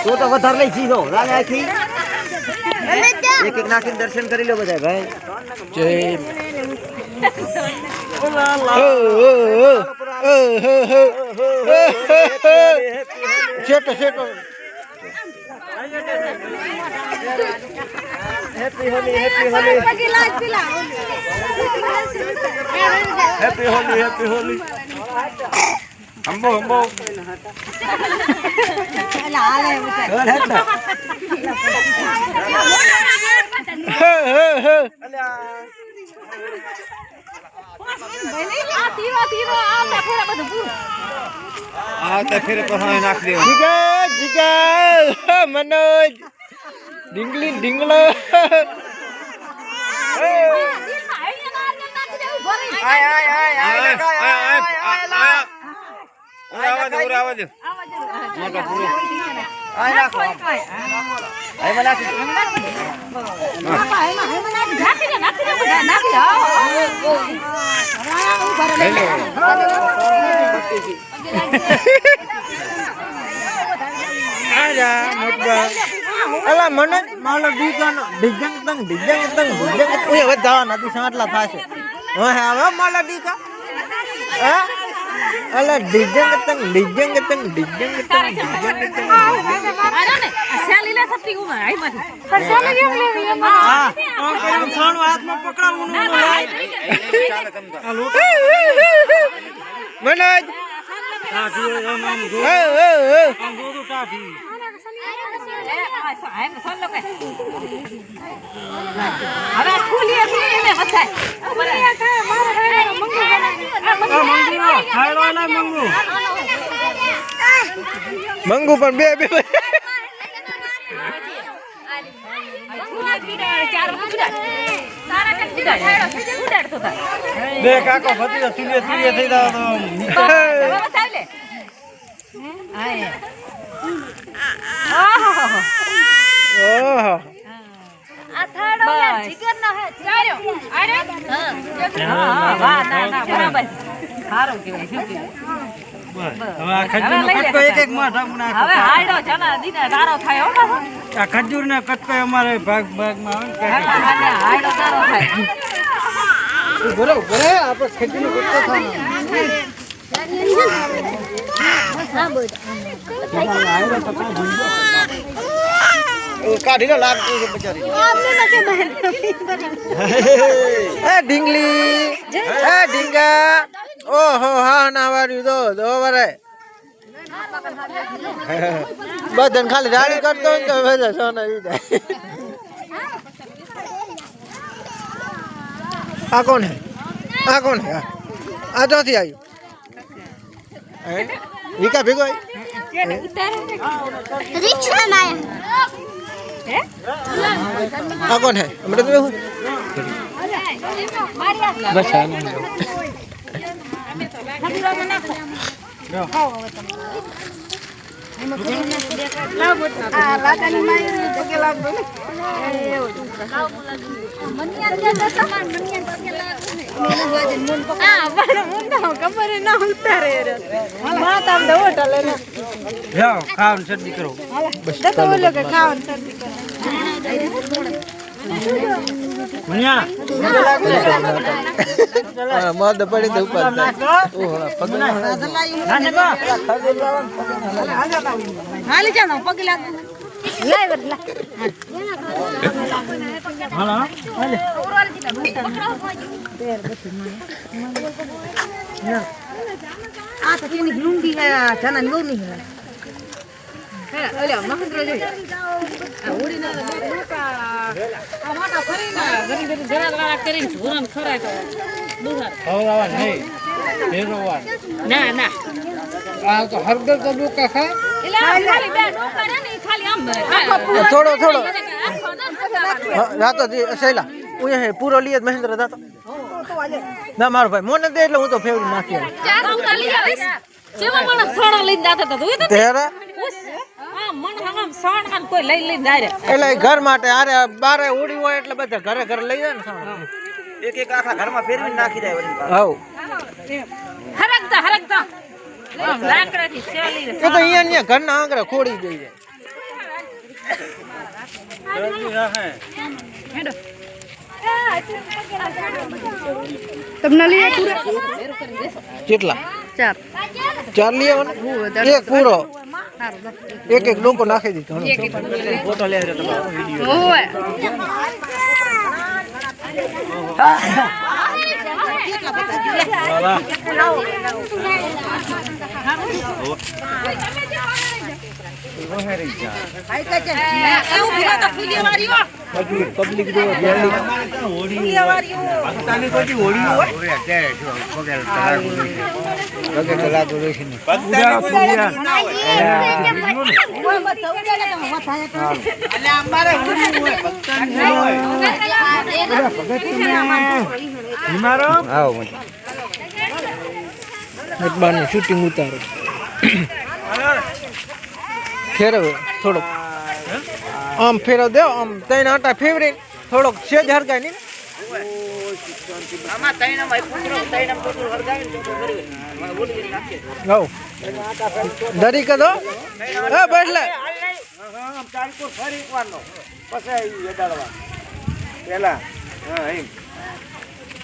તું તો વધારે લઈ જીવો રાને આખી એક એક નાખીને દર્શન કરી લો બધા ભાઈ જય શેટો શેટો happy Holi happy Holi happy Holi happy Holi અંબો અંબો मनोज डिंगली डिंगलो અલા મને માલો ડીગાનો ડીજંગ તંગ ઓય હવે જવા નથી સાટલા થાશે હવે હવે માલો ડીગા હે અલા ડીજંગ તંગ અરે ને સેલી લે સતી ઉમા આઈ માંથી પણ સેલી કેમ લેવી એમાં હા ઓમ કરીને સોણ હાથમાં પકડાવવાનું હાલો મનોજ કાઠી આમ આમ દોડું કાઠી હવે ખુલીએ ને બતાય મંગુ પણ બે બે બે કાકો ફતી તુલિયે થઈ જાવ ઓહો આ થાળો યાર જીગર નો હે ચાર્યો અરે હા વાહ ના બરાબર સારું કેવાય શું કેવાય હવે આ ખજૂરનો કટકો એક એક માં ઢામણા હવે હાડો જણા દીને તારો થાય હો આ ખજૂરનો કટકો અમારે ભાગમાં આવે ને હાડો તારો થાય બરો આપણે ખજૂરનો કટકો થાય કાઢી લો લાગતી છે બચારી એ ઢીંગલી એ ઢીંગા ઓહો હા ના વાર્યું દો વરે બદન ખાલી રાડી કરતો ને તો બધા સોના ઈ જાય આ કોણ હે આ ચોથી આવ્યું વિકા ભેગો रिक्शा में આ કોણ હે હમણાં તમે બસ જાઓ ખાવાનું શરદી કરો મદ પડી તો ઉપર હાલી જાનો પગ લાગ લાય બદલા હાલો હાલે આ તો કેની લુંડી હે જાના લોની હે ઓલા મહેન્દ્ર જોઈ આ ઓડીના મોટા આ મોટા ફરીના ઘરી જરા વાળા કરીને ધોરણ ખરાય તો દુહાર ખવડાવવા નહીં ફેરવવા ના આ તો હરદર તો ડોકા ખાય એલા ખાલી બે ડોકા ને ખાલી આમ થોડો રાતો શૈલા હું પૂરો લીએ મહેન્દ્ર દાતો ના મારો ભાઈ મોને દે એટલે હું તો ફેવરી નાખી ચાર ઉડા લઈ આવીશ કેવા મને સોડા લઈને જાતા તો તું તેરા આ મન હમ સણ કાન કોઈ લઈ લઈને જાય એટલે એ ઘર માટે આરે બારે ઉડી હોય એટલે બધા ઘરે ઘરે લઈ જાય ને સામાન. એક એક આખા ઘરમાં ફેરવીને નાખી દે વળી હવ હરકતા લાકડાથી ચાલી એ તો અહીંયા ઘરના આંગળે ખોડી દઈ જાય. હેડો તમને લઈ પૂરા કેટલા ચાર 4 લઈ આવો ને એક પૂરો એક એક લોકો નાખી દીધો ફોટો લે છે તમારો વિડિયો ઓય પબ્લિક જો ભક્તાની કોઈ હોળી હોય ની શૂટિંગ ઉતારો ફેરવ થોડોક આમ ફેરવ દો આમ 3 આટા ફેવરી થોડોક સેજ હરગાય નહીં આમાં તૈણમાં પુત્રો તૈણમ પુત્રો હરગાવીને તો કરવે ઓલી નાખે હવ દરી કદો એ બેઠલે આમ ચાલકો ફરી એકવારનો પછી એડાડવા પેલા હા એમ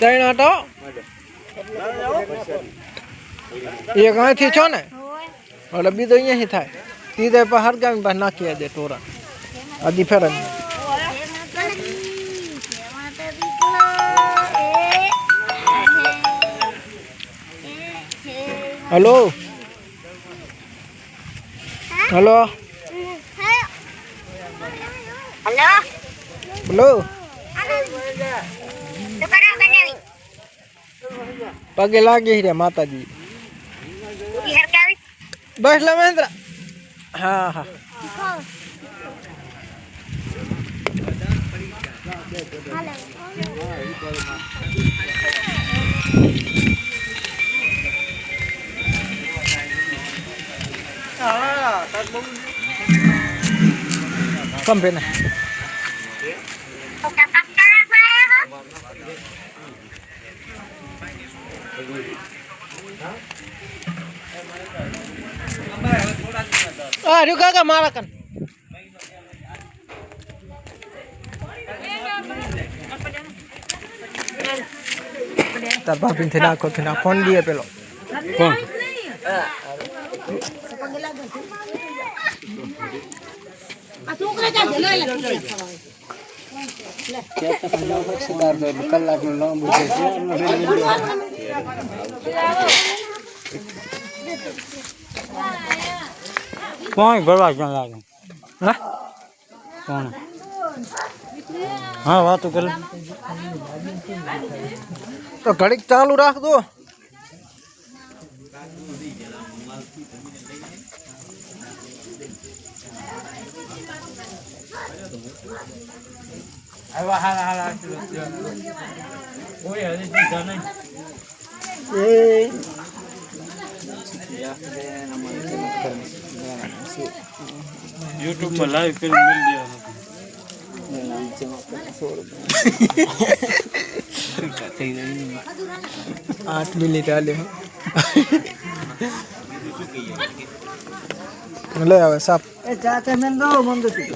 3 આટો એક અહીંથી છો ને એટલે બીજો અહીંયાથી થાય તીધે પર હરગાવી પાસે નાખી દે ટોરા આદિ ફેરન हेलो हेलो हेलो पगे लागे ही रे माता जी बस ला महेंद्र हाँ हाँ कम पे ना रुका का मारा कन तार भाभी थे नाखो थे ना फोन दिए पेलो कौन કોણ ભરવા ક્યાં લાગે हाँ કોણ હા વાતો કરે तो घड़ी चालू रख दो યુટ્યુબ માં લાઈવ કરીને મિલ દેવાનો 8 મિનિટ આલે લે હવે સાપ એ જાતે મેં દો મંદતી